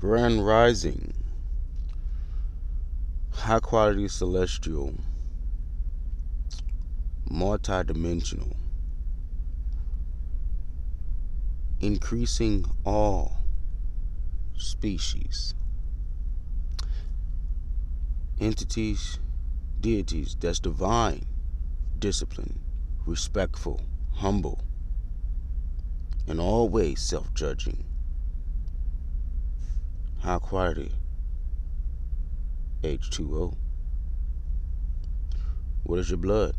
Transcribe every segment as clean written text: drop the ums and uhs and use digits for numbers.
Grand Rising, high quality celestial, multidimensional, increasing all species, entities, deities that's divine, disciplined, respectful, humble, in all ways self judging, high quality H2O. What is your blood?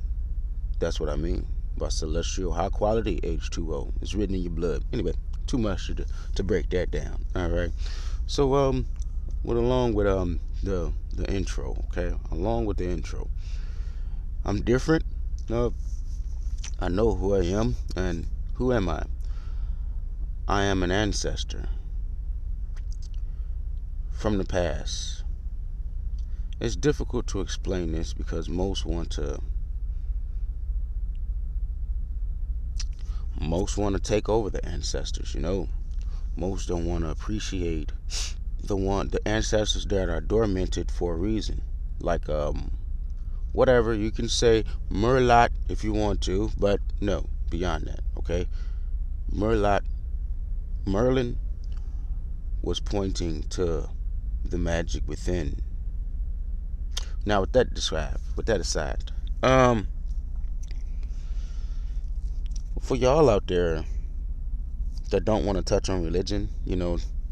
That's what I mean by celestial high quality H2O. It's written in your blood. Anyway, too much to break that down. All right. So along with the intro, okay? Along with the intro, I'm different. I know who I am, and who am I? I am an ancestor from the past. It's difficult to explain this because most want to take over the ancestors, Most don't want to appreciate the ancestors that are dormanted for a reason. Like whatever, you can say Merlot if you want to, but no, beyond that, okay? Merlin was pointing to the magic within. Now, with that aside, for y'all out there that don't want to touch on religion,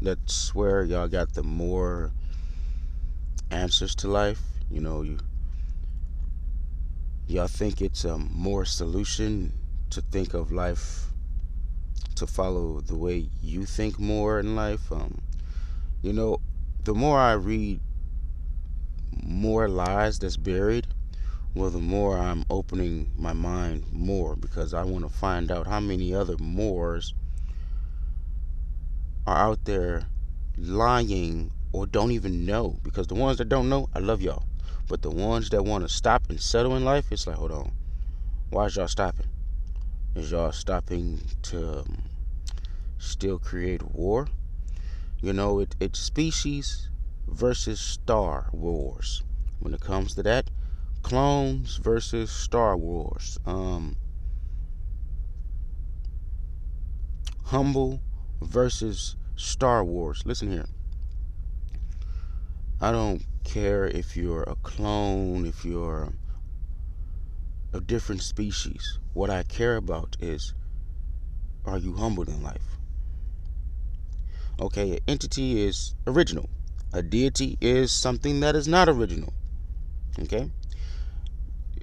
that swear y'all got the more answers to life, y'all think it's a more solution to think of life, to follow the way you think more in life. The more I read more lies that's buried, well, the more I'm opening my mind more, because I want to find out how many other mores are out there lying or don't even know. Because the ones that don't know, I love y'all. But the ones that want to stop and settle in life, it's like, hold on. Why is y'all stopping? Is y'all stopping to still create war? It's species versus Star Wars. When it comes to that, clones versus Star Wars. Humble versus Star Wars. Listen here. I don't care if you're a clone, if you're a different species. What I care about is, are you humbled in life? Okay, an entity is original. A deity is something that is not original. Okay?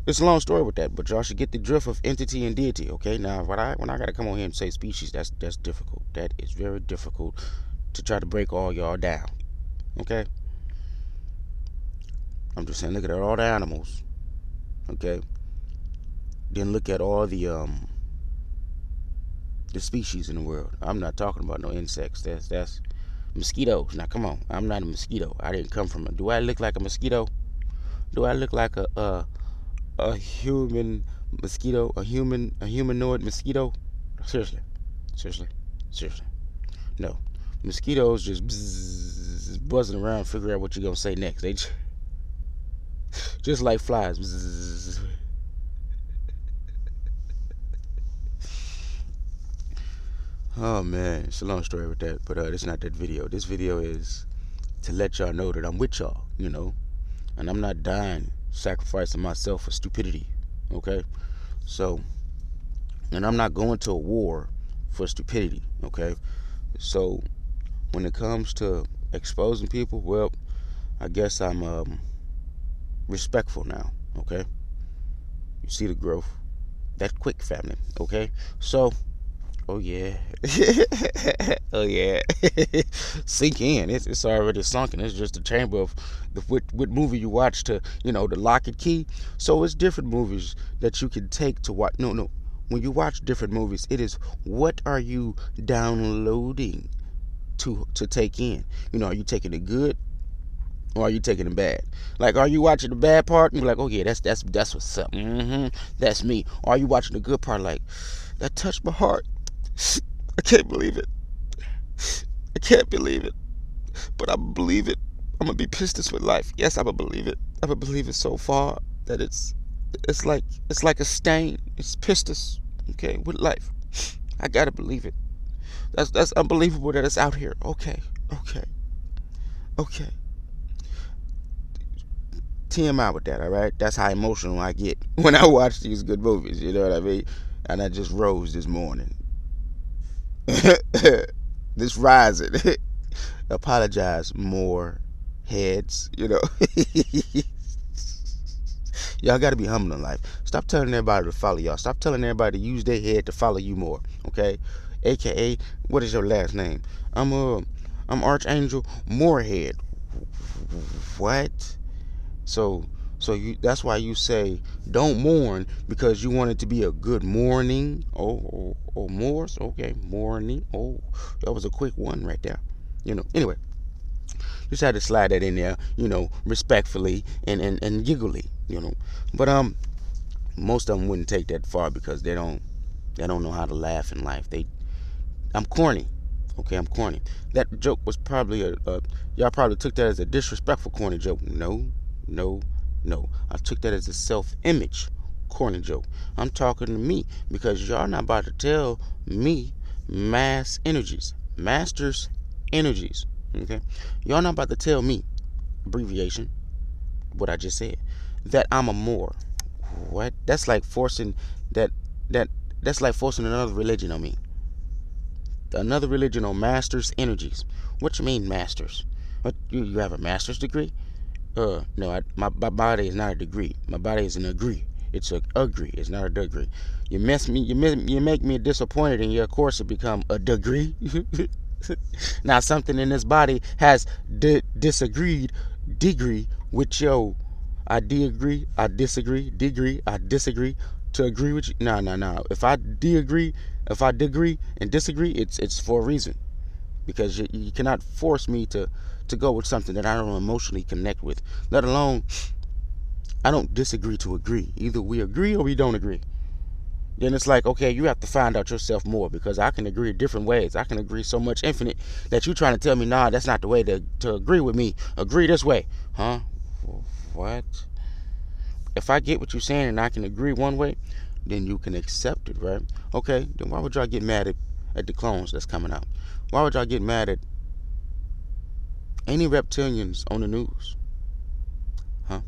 It's a long story with that, but y'all should get the drift of entity and deity. Okay? Now, when I gotta come on here and say species, that's difficult. That is very difficult to try to break all y'all down. Okay? I'm just saying, look at all the animals. Okay? Then look at all the species in the world. I'm not talking about no insects. That's mosquitoes. Now, come on. I'm not a mosquito. I didn't come from do I look like a mosquito? Do I look like a human mosquito? A humanoid mosquito? Seriously. No. Mosquitoes just buzzing around, figuring out what you're gonna say next. They just like flies. Bzz. Oh man, it's a long story with that, but it's not that video. This video is to let y'all know that I'm with y'all, and I'm not dying, sacrificing myself for stupidity, okay? So, and I'm not going to a war for stupidity, okay? So, when it comes to exposing people, well, I guess I'm respectful now, okay? You see the growth. That quick, family, okay? So, oh yeah. Oh yeah. Sink in. It's already sunken. It's just a chamber of what movie you watch to, the lock and key. So it's different movies that you can take to watch. No. When you watch different movies, it is what are you downloading to take in? Are you taking the good or are you taking the bad? Like, are you watching the bad part and you're like, oh yeah, that's what's up. That's me. Or are you watching the good part like, that touched my heart. I can't believe it. but I believe it. I'm gonna be pistis with life. Yes, I believe it. I believe it so far that it's like a stain. It's pistis, okay, with life. I gotta believe it. That's unbelievable that it's out here. Okay, okay, okay. TMI with that, all right? That's how emotional I get when I watch these good movies, you know what I mean? And I just rose this morning. This rising. Apologize, more heads, you know. Y'all gotta be humble in life. Stop telling everybody to follow y'all. Stop telling everybody to use their head to follow you more, okay? AKA, what is your last name? I'm Archangel Moorhead. What? So that's why you say don't mourn, because you want it to be a good morning. Oh, Morse. Okay, morning. Oh, that was a quick one right there. Anyway, just had to slide that in there, respectfully and giggly, But most of them wouldn't take that far because they don't know how to laugh in life. I'm corny. Okay, I'm corny. That joke was probably y'all probably took that as a disrespectful corny joke. No, no, no. I took that as a self-image corny joke. I'm talking to me because y'all not about to tell me masters energies. Okay, y'all not about to tell me, abbreviation, what I just said, that I'm a Moor. What? That's like forcing that that that's like forcing another religion on me. Another religion on masters energies. What you mean masters? What, you have a master's degree? No, my body is not a degree. My body is an agree. It's a agree. It's not a degree. You make me disappointed in your course to become a degree. Now something in this body has disagreed degree with your. I de-agree. I disagree. Degree. I disagree. To agree with you. No. If I de-agree, if I degree and disagree, it's for a reason. Because you cannot force me to go with something that I don't emotionally connect with. Let alone, I don't disagree to agree. Either we agree or we don't agree. Then it's like, okay, you have to find out yourself more, because I can agree different ways. I can agree so much infinite that you trying to tell me, nah, that's not the way to agree with me. Agree this way. Huh? What? If I get what you're saying and I can agree one way, then you can accept it, right? Okay, then why would y'all get mad at the clones that's coming out? Why would y'all get mad at any reptilians on the news? Huh?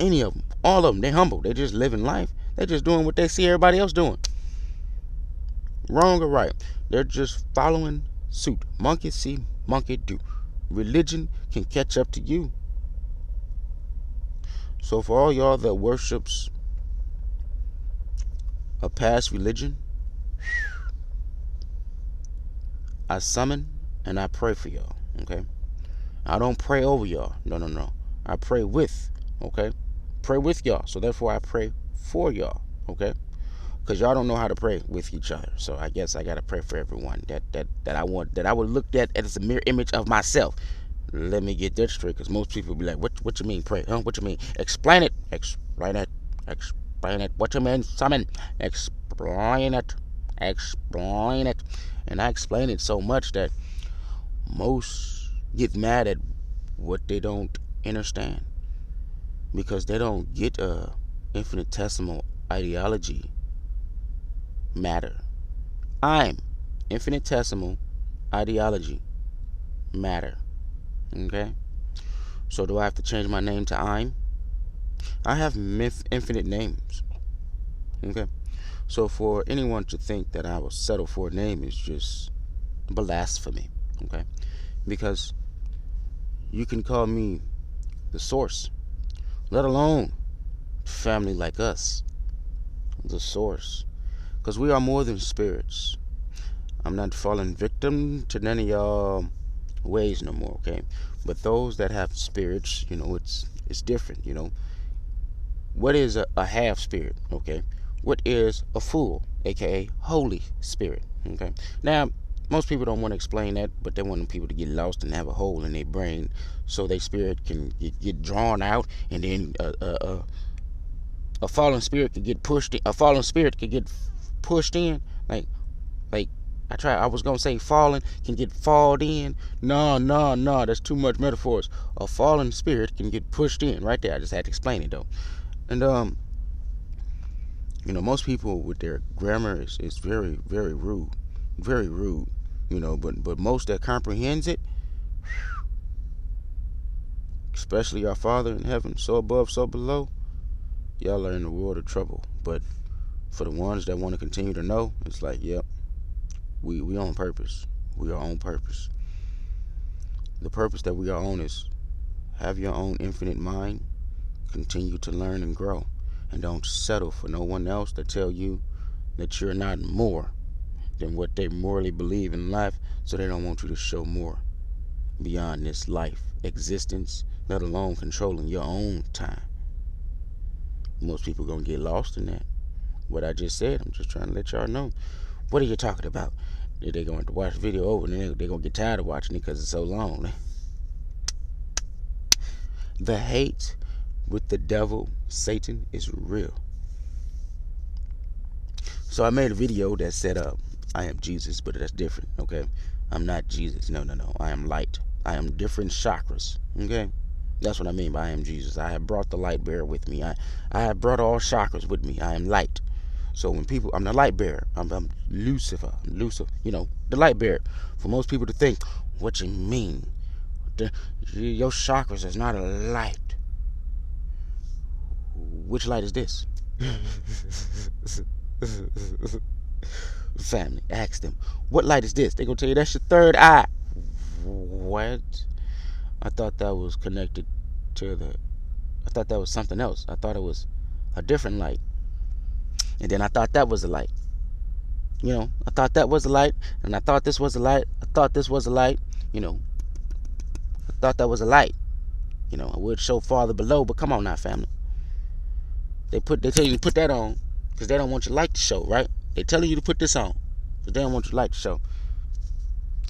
Any of them. All of them. They humble. They just living life. They just doing what they see everybody else doing. Wrong or right. They're just following suit. Monkey see, monkey do. Religion can catch up to you. So for all y'all that worships a past religion, I summon and I pray for y'all, okay? I don't pray over y'all. No. I pray with, okay? Pray with y'all. So therefore I pray for y'all, okay? Because y'all don't know how to pray with each other. So I guess I gotta pray for everyone that I would look at as a mirror image of myself. Let me get that straight, because most people be like, what you mean pray? Huh? What you mean? Explain it. Explain it. Explain it. What you mean summon? Explain it. Explain it. And I explain it so much that most get mad at what they don't understand, because they don't get infinitesimal ideology matter. I'm infinitesimal ideology matter. Okay? So do I have to change my name to I'm? I have infinite names. Okay? So for anyone to think that I will settle for a name is just blasphemy. Okay? Because you can call me the source, let alone family like us, the source. Because we are more than spirits. I'm not falling victim to none of y'all ways no more, okay? But those that have spirits, it's different, What is a half spirit, okay? What is a full, aka Holy Spirit, okay? Now, most people don't want to explain that, but they want people to get lost and have a hole in their brain so their spirit can get drawn out, and then a fallen spirit could get pushed in, like I was gonna say fallen can get falled in. No, that's too much metaphors. A fallen spirit can get pushed in right there. I just had to explain it though. And most people with their grammar is very, very rude. Very rude. But most that comprehends it, especially our Father in heaven, so above, so below, y'all are in a world of trouble. But for the ones that want to continue to know, it's like, yep, we on purpose. We are on purpose. The purpose that we are on is have your own infinite mind, continue to learn and grow, and don't settle for no one else to tell you that you're not more than what they morally believe in life, so they don't want you to show more beyond this life existence, let alone controlling your own time. Most people gonna get lost in that. What I just said, I'm just trying to let y'all know. What are you talking about? They're going to watch the video over and they're going to get tired of watching it because it's so long. The hate with the devil, Satan, is real. So I made a video that said, I am Jesus, but that's different, okay? I'm not Jesus. No. I am light. I am different chakras, okay? That's what I mean by I am Jesus. I have brought the light bearer with me. I have brought all chakras with me. I am light. So when people, I'm the light bearer. I'm Lucifer. The light bearer. For most people to think, what you mean? Your chakras is not a light. Which light is this? Family, ask them, what light is this? They gonna tell you that's your third eye. What? I thought that was connected to I thought that was something else. I thought it was a different light. And then I thought that was a light. I thought that was a light, and I thought this was a light. I thought this was a light. I thought that was a light. I would show farther below, but come on now, family. They tell you to put that on because they don't want your light to show, right? They telling you to put this on because they don't want your light to show.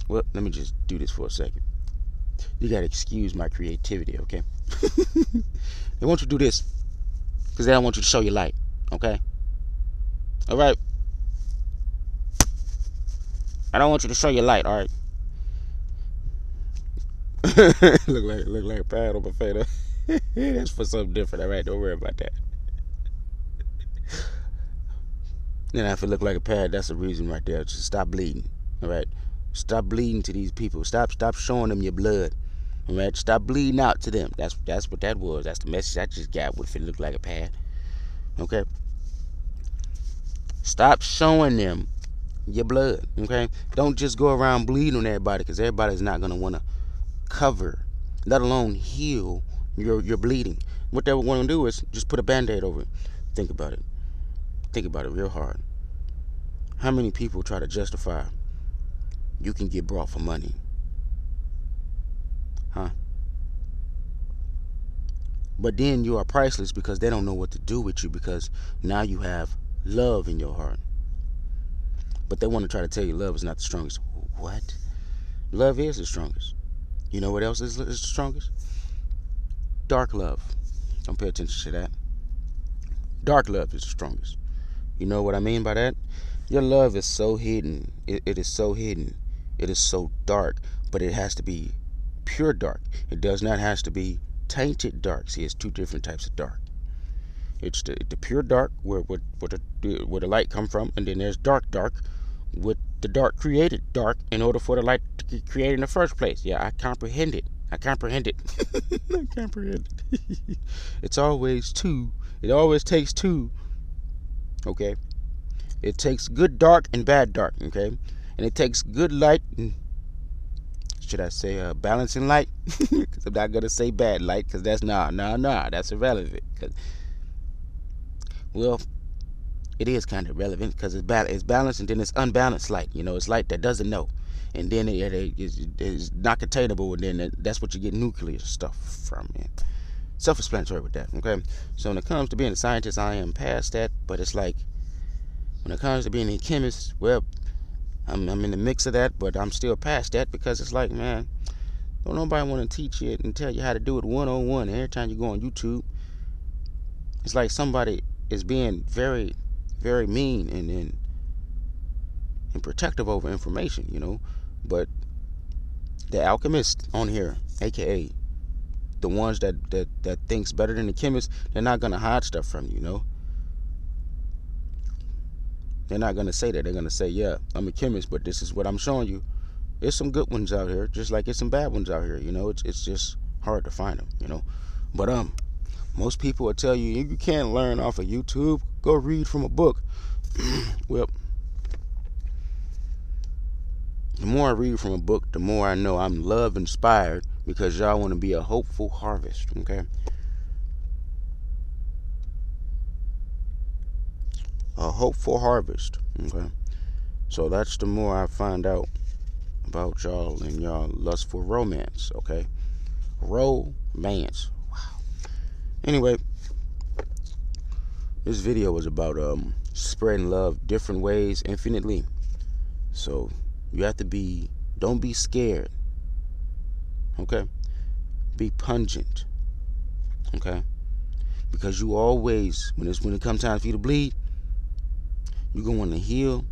Well, let me just do this for a second. You gotta excuse my creativity, okay? They want you to do this because they don't want you to show your light, okay? All right. I don't want you to show your light, all right? look like a pad on my face. That's for something different, all right? Don't worry about that. Then if it look like a pad, that's the reason right there. Just stop bleeding, all right? Stop bleeding to these people. Stop showing them your blood, all right? Stop bleeding out to them. That's what that was. That's the message I just got. What if it looked like a pad? Okay. Stop showing them your blood, okay? Don't just go around bleeding on everybody because everybody's not going to want to cover, let alone heal your bleeding. What they want to do is just put a band-aid over it. Think about it. Think about it real hard. How many people try to justify you can get brought for money? Huh? But then you are priceless because they don't know what to do with you because now you have love in your heart. But they want to try to tell you love is not the strongest. What? Love is the strongest. You know what else is the strongest? Dark love. Don't pay attention to that. Dark love is the strongest. You know what I mean by that? Your love is so hidden. It is so hidden. It is so dark. But it has to be pure dark. It does not have to be tainted dark. See, it's two different types of dark. It's the pure dark where the light come from, and then there's dark with the dark created dark in order for the light to get created in the first place. Yeah, I comprehend it. I comprehend it. It's always two. It always takes two. Okay? It takes good dark and bad dark, okay? And it takes good light and, should I say, balancing light? Because I'm not going to say bad light because that's that's irrelevant. Well, it is kind of relevant because it's balanced and then it's unbalanced light. It's light that doesn't know. And then it's not containable, and then that's what you get nuclear stuff from. Man. Self-explanatory with that, okay? So when it comes to being a scientist, I am past that, but it's like, when it comes to being a chemist, well, I'm in the mix of that, but I'm still past that because it's like, man, don't nobody want to teach you and tell you how to do it one-on-one. And every time you go on YouTube, it's like somebody is being very, very mean and and protective over information, But the alchemist on here, aka the ones that thinks better than the chemist, they're not gonna hide stuff from you, They're not gonna say that. They're gonna say, yeah, I'm a chemist, but this is what I'm showing you. There's some good ones out here, just like there's some bad ones out here, It's just hard to find them, But most people will tell you you can't learn off of YouTube. Go read from a book. Well, the more I read from a book, the more I know I'm love inspired, because y'all want to be a hopeful harvest, okay? A hopeful harvest, okay? So that's the more I find out about y'all and y'all lustful romance, okay? Romance. Wow. Anyway, this video was about spreading love different ways infinitely. So you have to don't be scared, okay? Be pungent, okay? Because you always, when it comes time for you to bleed, you're going to want to heal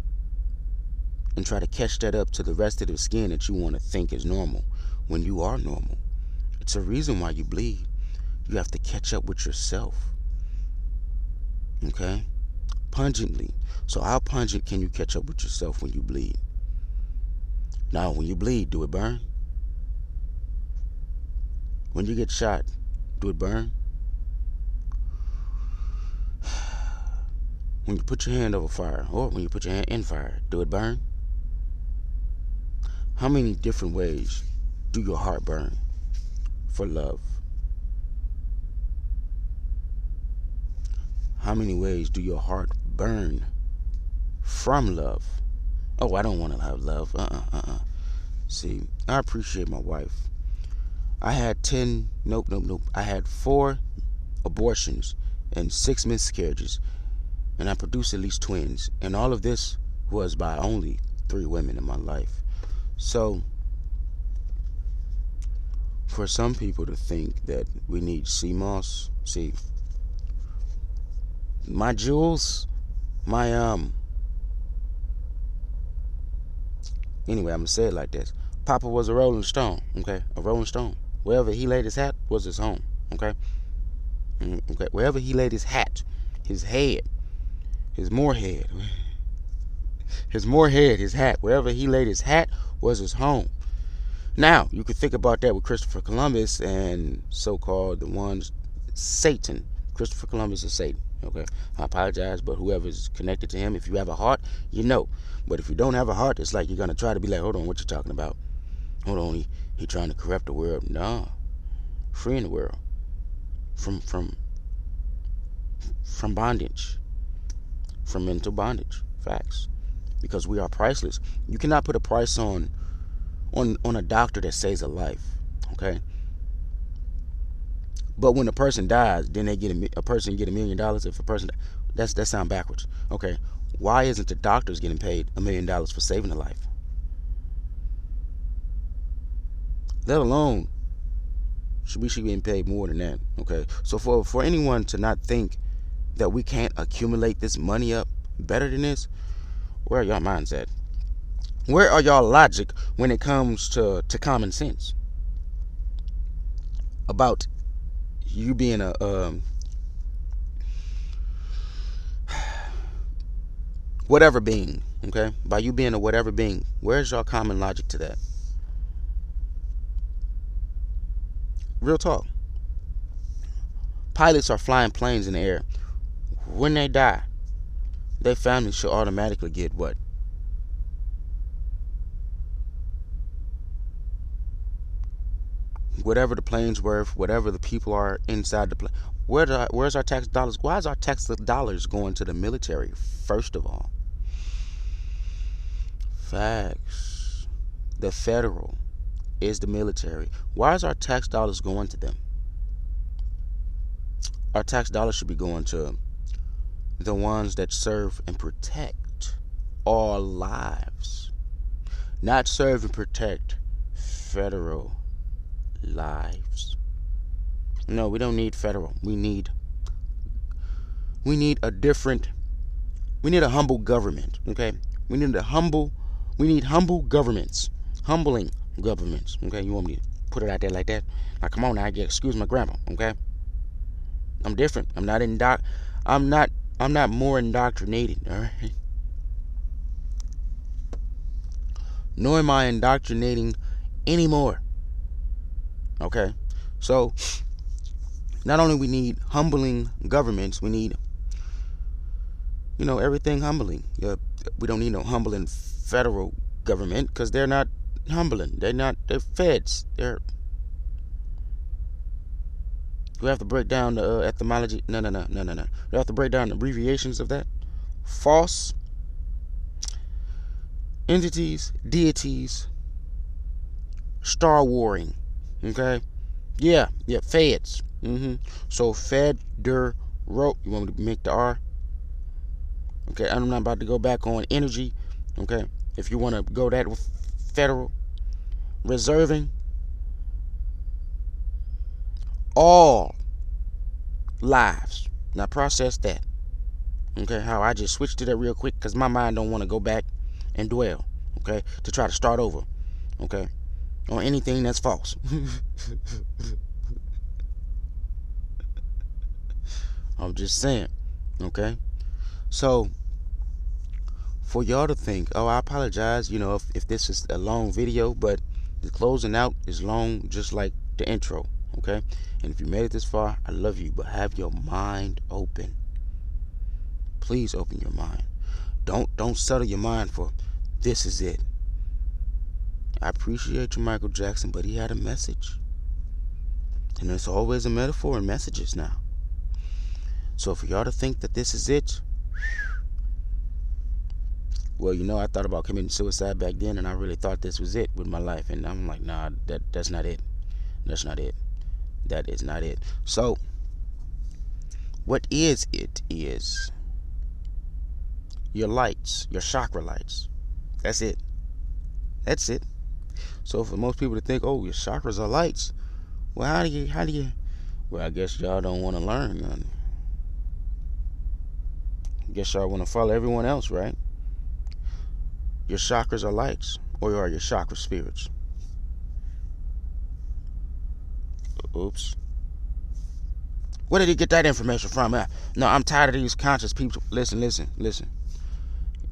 and try to catch that up to the rest of the skin that you want to think is normal when you are normal. It's a reason why you bleed. You have to catch up with yourself, okay? Pungently. So how pungent can you catch up with yourself when you bleed? Now, when you bleed, do it burn? When you get shot, do it burn? When you put your hand over fire, or when you put your hand in fire, do it burn? How many different ways do your heart burn for love? How many ways do your heart burn from love? Oh, I don't want to have love. See, I appreciate my wife. I had 10, nope. I had 4 abortions and 6 miscarriages. And I produced at least twins. And all of this was by only 3 women in my life. So, for some people to think that we need CMOS, see, my jewels, my, anyway, I'm going to say it like this. Papa was a rolling stone, okay? A rolling stone. Wherever he laid his hat was his home, okay? Okay, wherever he laid his hat, his head, his morehead, his hat, wherever he laid his hat was his home. Now, you could think about that with Christopher Columbus and so-called the ones, Satan. Christopher Columbus is Satan, okay? I apologize, but whoever's connected to him, if you have a heart, you know. But if you don't have a heart, it's like you're going to try to be like, hold on, what you talking about? Hold on, he trying to corrupt the world. No. Freeing the world from bondage, from mental bondage. Facts. Because we are priceless. You cannot put a price on a doctor that saves a life, okay? But when a person dies, then they get a person get $1 million. If a person, that sound backwards, okay? Why isn't the doctors getting paid $1 million for saving a life? Let alone, we should be getting paid more than that, okay? So for anyone to not think that we can't accumulate this money up better than this, where are y'all minds at? Where are y'all logic when it comes to common sense? About you being a whatever being, okay? By you being a whatever being, where's y'all common logic to that? Real talk. Pilots are flying planes in the air. When they die, their family should automatically get what? Whatever the plane's worth, whatever the people are inside the plane. Where's our tax dollars? Why is our tax dollars going to the military, first of all? Facts. The federal is the military. Why is our tax dollars going to them? Our tax dollars should be going to the ones that serve and protect our lives, not serve and protect federal lives. No, we don't need federal. We need a humble government, okay? We need humble governments. Humbling governments. Okay, you want me to put it out there like that? Like, come on now, excuse my grammar, okay? I'm different. I'm not more indoctrinated, alright? Nor am I indoctrinating anymore. Okay? So not only we need humbling governments, we need, everything humbling. We don't need no humbling federal government, because they're not humbling. They're feds. We have to break down the etymology. No. We have to break down the abbreviations of that. False entities, deities, star warring. Okay? Yeah, feds. So federal. You want me to make the R? Okay, I'm not about to go back on energy. Okay, if you want to go that with federal. Reserving all lives. Now process that. Okay, how I just switched to that real quick because my mind don't want to go back and dwell. Okay, to try to start over. Okay, on anything that's false. I'm just saying. Okay, so for y'all to think, oh, I apologize, if this is a long video, but the closing out is long, just like the intro. Okay, and if you made it this far, I love you, but have your mind open. Please open your mind. Don't settle your mind for this is it. I appreciate you, Michael Jackson, but he had a message, and there's always a metaphor in messages now. So for y'all to think that this is it, well, I thought about committing suicide back then, and I really thought this was it with my life, and I'm like, nah, that's not it. That's not it. That is not it. So what is it is your lights, your chakra lights. That's it. That's it. So for most people to think, oh, your chakras are lights, well, how do you well, I guess y'all don't want to learn none. I guess y'all want to follow everyone else, right? Your chakras are lights, or are your chakra spirits? Oops. Where did he get that information from? No, I'm tired of these conscious people. Listen.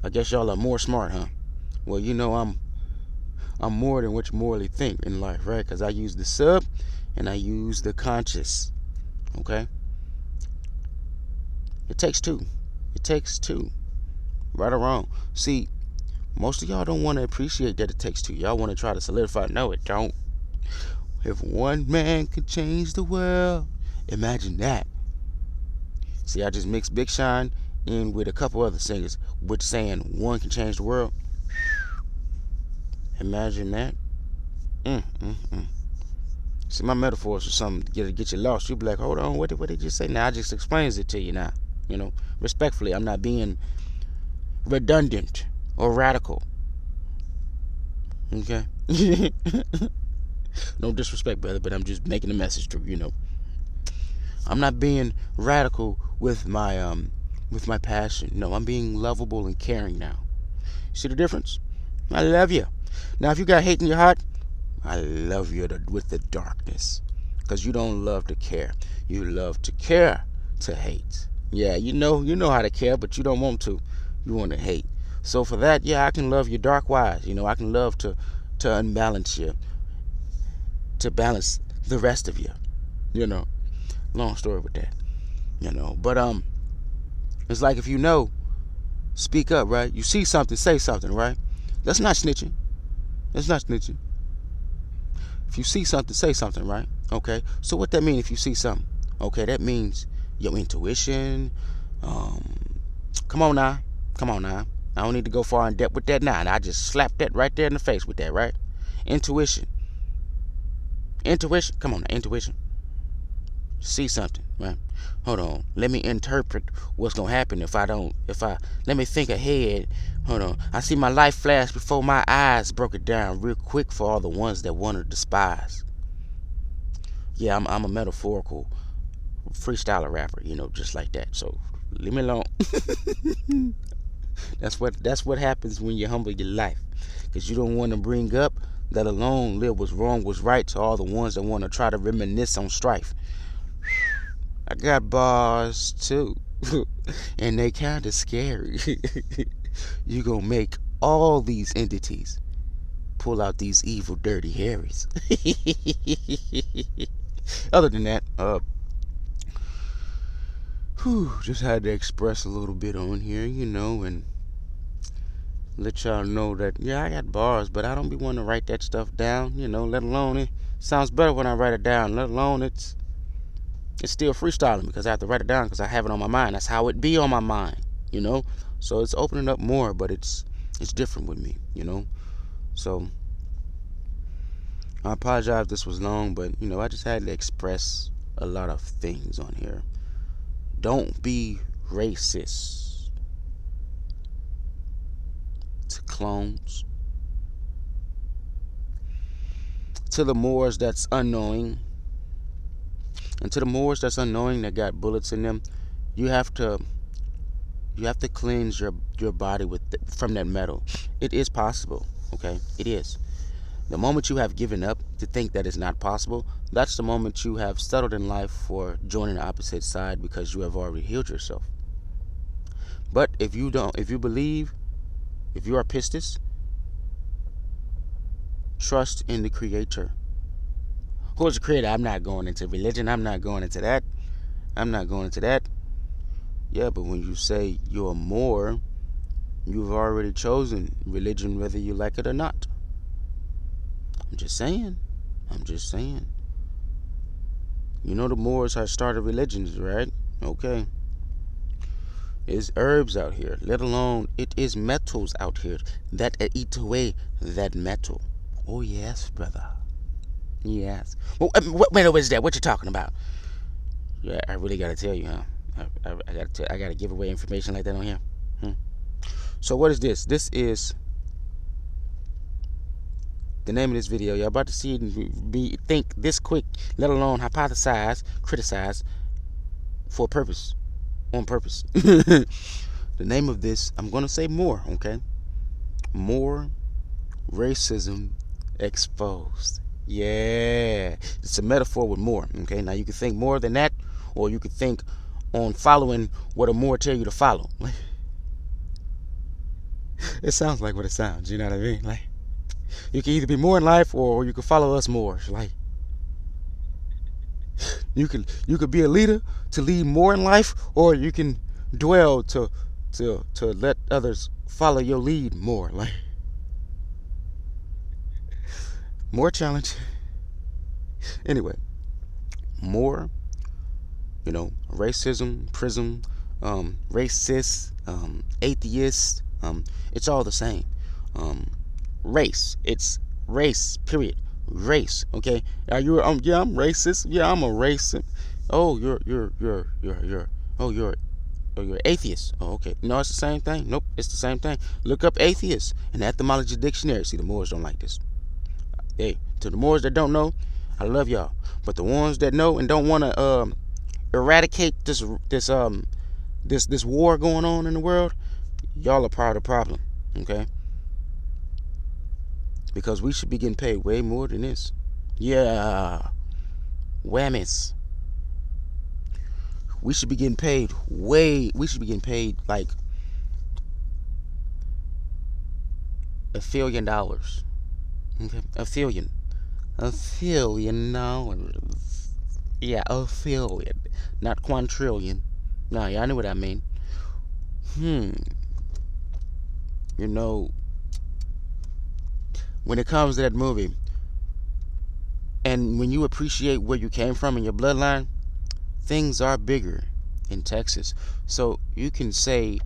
I guess y'all are more smart, huh? Well, I'm more than what you morally think in life, right? Because I use the sub and I use the conscious. Okay? It takes two. Right or wrong. See, most of y'all don't want to appreciate that it takes two. Y'all want to try to solidify. No, it don't. If one man could change the world, imagine that. See, I just mixed Big Sean in with a couple other singers, which saying one can change the world. Imagine that. See, my metaphors are something to get you lost. You'll be like, hold on, what did you say? Now I just explains it to you now. Respectfully, I'm not being redundant or radical. Okay? No disrespect, brother, but I'm just making a message through, I'm not being radical with my passion. No, I'm being lovable and caring now. See the difference? I love you. Now, if you got hate in your heart, I love you with the darkness. Because you don't love to care. You love to care to hate. Yeah, you know how to care, but you don't want to. You want to hate. So for that, yeah, I can love you dark wise. I can love to unbalance you, to balance the rest of you. Long story with that. But it's like if speak up, right? You see something, say something, right? That's not snitching. If you see something, say something, right? Okay. So what that mean if you see something? Okay, that means your intuition. Come on now. I don't need to go far in depth with that now. I just slapped that right there in the face with that, right? Intuition. Come on now, intuition. See something, right? Hold on. Let me interpret what's gonna happen let me think ahead. Hold on. I see my life flash before my eyes, broke it down real quick for all the ones that want to despise. Yeah, I'm a metaphorical freestyler rapper, just like that. So leave me alone. That's what happens when you humble your life, because you don't want to bring up that alone live was wrong was right to all the ones that want to try to reminisce on strife. I got bars too, and they kind of scary. You gonna make all these entities pull out these evil, dirty Harrys. Other than that, just had to express a little bit on here, and let y'all know that, yeah, I got bars, but I don't be wanting to write that stuff down, let alone it sounds better when I write it down, let alone it's still freestyling because I have to write it down because I have it on my mind. That's how it be on my mind, So it's opening up more, but it's different with me, So I apologize if this was long, but I just had to express a lot of things on here. Don't be racist to clones, to the Moors that's unknowing, and to the Moors that's unknowing that got bullets in them. You have to cleanse your body from that metal. It is possible, okay? It is. The moment you have given up to think that it's not possible, that's the moment you have settled in life for joining the opposite side, because you have already healed yourself. But if you believe, if you are pistis, trust in the Creator. Who is the Creator? I'm not going into religion. I'm not going into that. Yeah, but when you say you're more, you've already chosen religion whether you like it or not. I'm just saying. The Moors have started religions, right? Okay. It's herbs out here, let alone it is metals out here that eat away that metal. Oh, yes, brother. Yes. Well, wait, what is that? What you talking about? Yeah, I really gotta tell you, huh? I gotta give away information like that on here. So what is this? This is the name of this video. Y'all about to see it and think this quick, let alone hypothesize, criticize for a purpose, on purpose. The name of this, I'm gonna say more, okay? More racism exposed. Yeah, it's a metaphor with more. Okay, now you can think more than that, or you could think on following what a Moor tell you to follow. It sounds like what it sounds. You know what I mean? Like, you can either be more in life, or you can follow us more. Like, you could be a leader to lead more in life, or you can dwell to let others follow your lead more. Like, more challenge. Anyway, more, racism, prism, racist, atheist, it's all the same. Race, it's race, period. Race, okay? Are you? Yeah, I'm racist. Yeah, I'm a racist. Oh, you're atheist. Oh, okay. No, it's the same thing. Nope, it's the same thing. Look up atheist in the etymology dictionary. See, the Moors don't like this. Hey, to the Moors that don't know, I love y'all. But the ones that know and don't want to eradicate this war going on in the world, y'all are part of the problem, okay? Because we should be getting paid way more than this. Yeah, whammies. We should be getting paid like $1 billion. Okay, $1 billion. Yeah, $1 billion, not quadrillion. No, y'all know what I mean. When it comes to that movie, and when you appreciate where you came from in your bloodline, things are bigger in Texas. So you can say,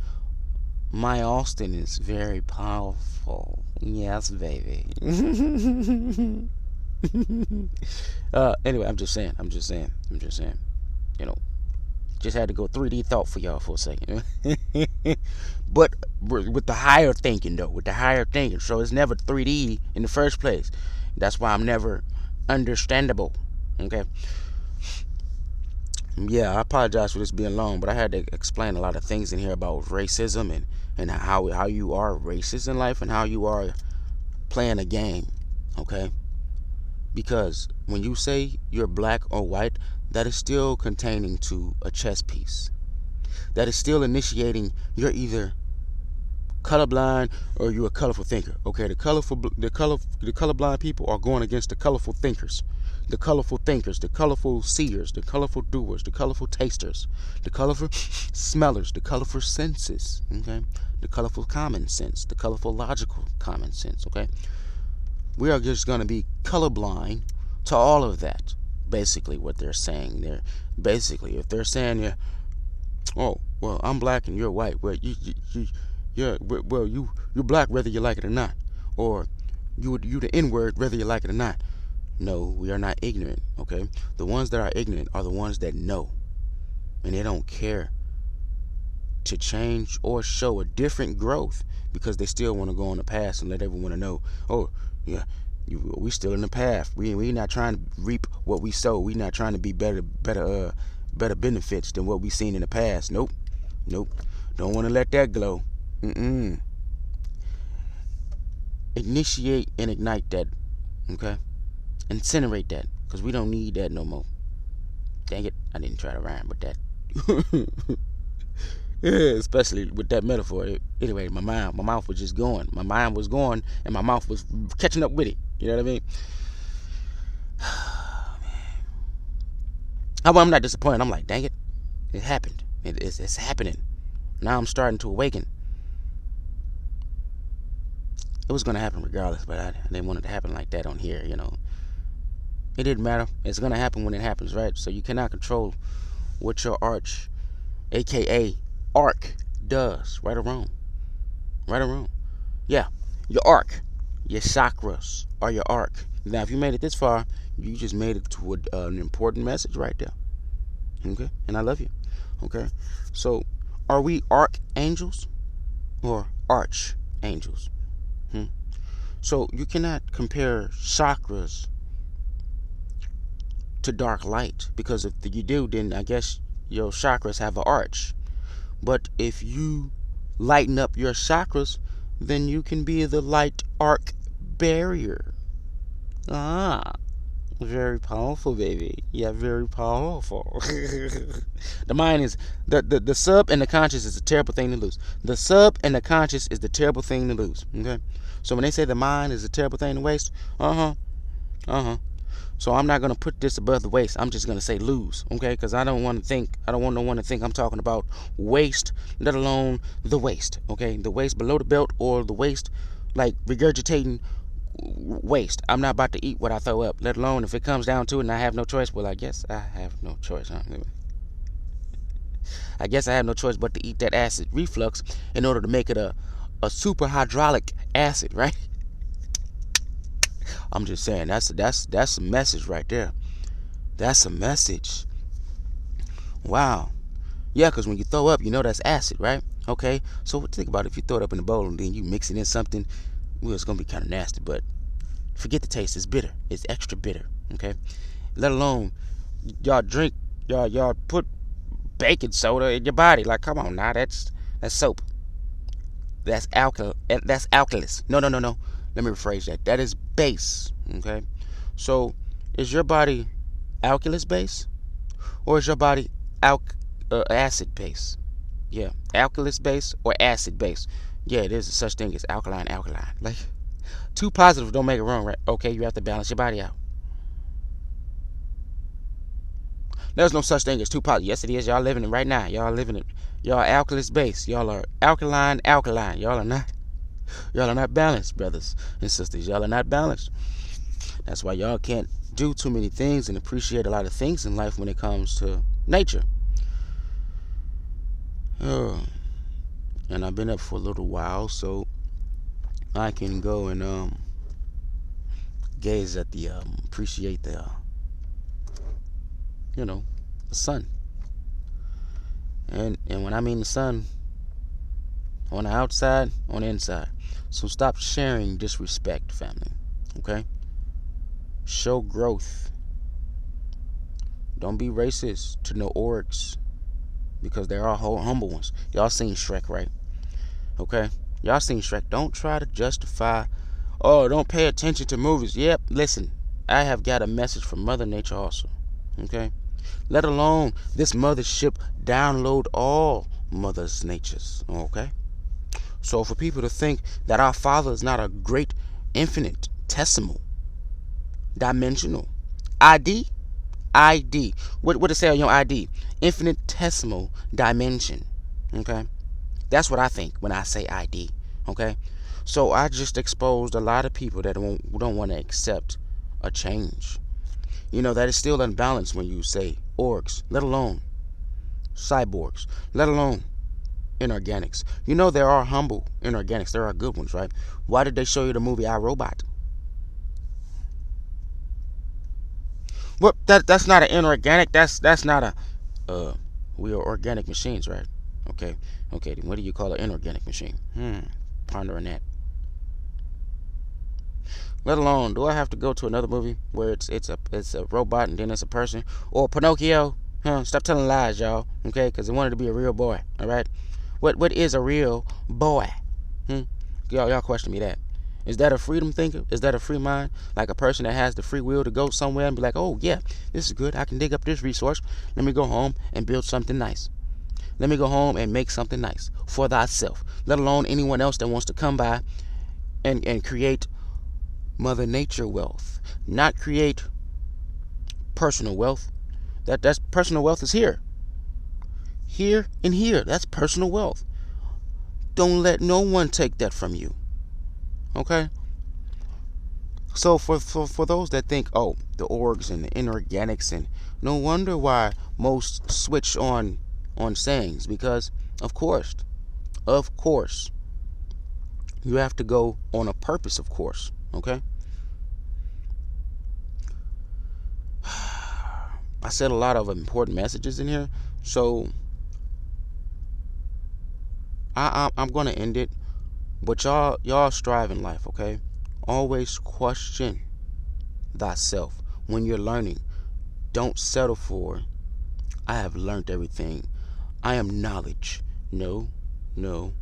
my Austin is very powerful. Yes, baby. Anyway, I'm just saying. Just had to go 3D thought for y'all for a second. But with the higher thinking, though. So it's never 3D in the first place. That's why I'm never understandable. Okay? Yeah, I apologize for this being long, but I had to explain a lot of things in here about racism and how you are racist in life and how you are playing a game, okay? Because when you say you're black or white, that is still containing to a chess piece. That is still initiating you're either colorblind or you're a colorful thinker. Okay, the colorblind people are going against the colorful thinkers. The colorful thinkers, the colorful seers, the colorful doers, the colorful tasters, the colorful smellers, the colorful senses, okay? The colorful common sense, the colorful logical common sense, okay? We are just going to be colorblind to all of that. Basically, what they're saying there. Basically, if they're saying, yeah, oh, well, I'm black and you're white. Well, you're black whether you like it or not, or you the N-word whether you like it or not. No, we are not ignorant. Okay, the ones that are ignorant are the ones that know, and they don't care to change or show a different growth because they still want to go on the past and let everyone know, oh, yeah, we still in the path. We not trying to reap what we sow. We not trying to be better benefits than what we seen in the past. Nope. Don't want to let that glow. Initiate and ignite that. Okay, incinerate that because we don't need that no more. Dang it, I didn't try to rhyme with that. Yeah, especially with that metaphor. Anyway, my mouth was just going. My mind was going, and my mouth was catching up with it. You know what I mean? I'm not disappointed. I'm like, dang it, it happened. It's happening. Now I'm starting to awaken. It was gonna happen regardless, but I didn't want it to happen like that on here. You know, it didn't matter. It's gonna happen when it happens, right? So you cannot control what your arch, aka arc, does. Right or wrong? Right or wrong? Yeah, your arc, your chakras are your arc. Now, if you made it this far, you just made it to an important message right there. Okay, and I love you. Okay, so are we archangels or archangels? So you cannot compare chakras to dark light, because if you do, then I guess your chakras have an arch. But if you lighten up your chakras, then you can be the light arc barrier. Very powerful, baby. Yeah, very powerful. The mind is the sub and the conscious is a terrible thing to lose. The sub and the conscious is the terrible thing to lose. Okay, so when they say the mind is a terrible thing to waste, so I'm not gonna put this above the waist. I'm just gonna say lose, okay? Because I don't want no one to think I'm talking about waste, let alone the waist, okay? The waist below the belt or the waist like regurgitating waste. I'm not about to eat what I throw up, let alone if it comes down to it and I have no choice. Well, I guess I have no choice, huh? I guess I have no choice but to eat that acid reflux in order to make it a super hydraulic acid, right? I'm just saying that's a message right there. That's a message. Wow. Yeah, because when you throw up, you know that's acid, right? Okay. So think about it. If you throw it up in a bowl and then you mix it in something, well, it's gonna be kind of nasty. But forget the taste. It's bitter. It's extra bitter. Okay. Let alone y'all drink, y'all put baking soda in your body. Like, come on now, that's soap. That's alkalis. No. Let me rephrase that. That is base. Okay. So is your body alkalis base or is your body acid base? Yeah, alkalis base or acid base. Yeah, there's such thing as alkaline. Like, two positives don't make it wrong, right? Okay, you have to balance your body out. There's no such thing as two positives. Yes, it is. Y'all living it right now. Y'all living it. Y'all alkalis base. Y'all are alkaline. Y'all are not balanced, brothers and sisters. Y'all are not balanced. That's why y'all can't do too many things and appreciate a lot of things in life when it comes to nature. And I've been up for a little while, so I can go and gaze at the appreciate the the sun. And when I mean the sun, on the outside, on the inside. So stop sharing disrespect, family. Okay? Show growth. Don't be racist to no orcs, because there are humble ones. Y'all seen Shrek, right? Okay? Y'all seen Shrek. Don't try to justify, oh, don't pay attention to movies. Yep, listen. I have got a message from Mother Nature also. Okay? Let alone this mothership download all Mother's Natures. Okay? So for people to think that our Father is not a great infinitesimal dimensional ID, what does it say on your ID? Infinitesimal dimension. Okay? That's what I think when I say ID. Okay? So I just exposed a lot of people that don't want to accept a change. You know, that is still unbalanced when you say orgs, let alone cyborgs, let alone inorganics. You know, there are humble inorganics. There are good ones, right? Why did they show you the movie I, Robot? Well, that's not an inorganic. That's not a we are organic machines, right? Okay. Okay, then what do you call an inorganic machine? Pondering that. Let alone, do I have to go to another movie where it's a robot and then it's a person? Or Pinocchio? Stop telling lies, y'all. Okay, because they wanted to be a real boy. All right. What is a real boy? Y'all question me that. Is that a freedom thinker? Is that a free mind? Like a person that has the free will to go somewhere and be like, oh yeah, this is good. I can dig up this resource. Let me go home and build something nice. Let me go home and make something nice for thyself. Let alone anyone else that wants to come by and create Mother Nature wealth. Not create personal wealth. That's personal wealth is here. Here and here. That's personal wealth. Don't let no one take that from you. Okay? So for those that think, oh, the orgs and the inorganics, and no wonder why most switch on sayings, because of course, you have to go on a purpose, of course. Okay? I said a lot of important messages in here, so I'm gonna end it. But y'all strive in life, okay? Always question thyself when you're learning. Don't settle for, I have learned everything, I am knowledge. No, no,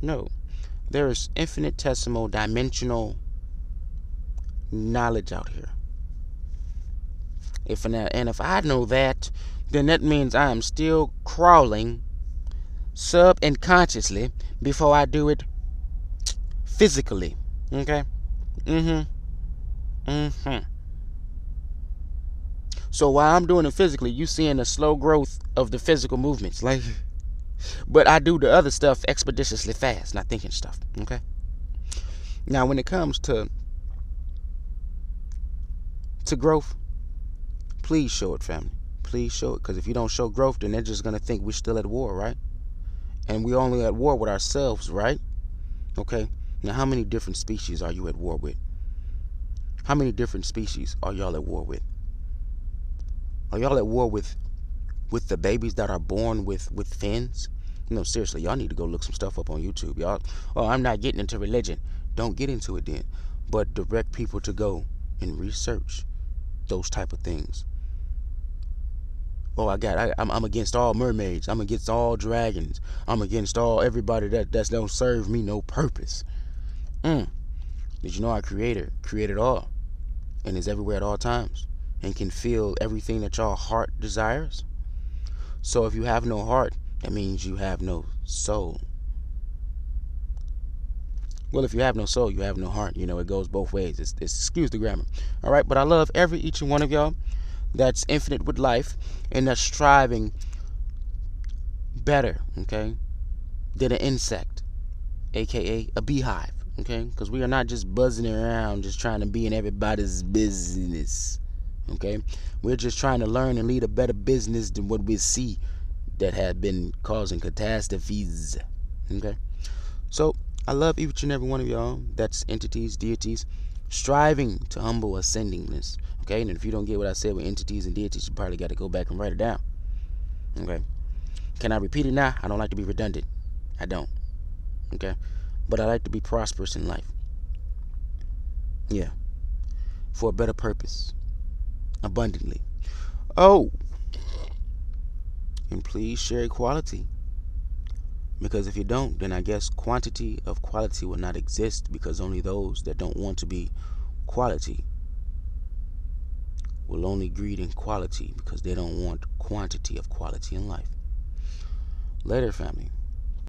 no. There is infinitesimal dimensional knowledge out here. If I know that, then that means I am still crawling subconsciously before I do it physically. Okay? So while I'm doing it physically, you seeing the slow growth of the physical movements. Like, but I do the other stuff expeditiously fast, not thinking stuff. Okay? Now when it comes to growth, please show it, family. Please show it. Because if you don't show growth, then they're just going to think we're still at war, right? And we're only at war with ourselves, right? Okay? Now, how many different species are you at war with? How many different species are y'all at war with? Are y'all at war with the babies that are born with fins? No, seriously, y'all need to go look some stuff up on YouTube. Y'all, oh, I'm not getting into religion. Don't get into it then. But direct people to go and research those type of things. Oh, I'm against all mermaids. I'm against all dragons. I'm against all everybody that don't serve me no purpose. Did you know our Creator created all and is everywhere at all times and can feel everything that your heart desires? So if you have no heart, that means you have no soul. Well, if you have no soul, you have no heart. You know, it goes both ways. It's excuse the grammar. All right, but I love each and one of y'all that's infinite with life and that's striving better, okay, than an insect, aka a beehive, okay? Because we are not just buzzing around just trying to be in everybody's business, okay? We're just trying to learn and lead a better business than what we see that have been causing catastrophes, okay? So I love each and every one of y'all that's entities, deities, striving to humble ascendingness, okay? And if you don't get what I said with entities and deities, you probably got to go back and write it down, okay? Can I repeat it now? I don't like to be redundant. I don't, okay? But I like to be prosperous in life. Yeah. For a better purpose. Abundantly. Oh, And please share equality. Because if you don't, then I guess quantity of quality will not exist, because only those that don't want to be quality will only greed in quality, because they don't want quantity of quality in life. Later, family.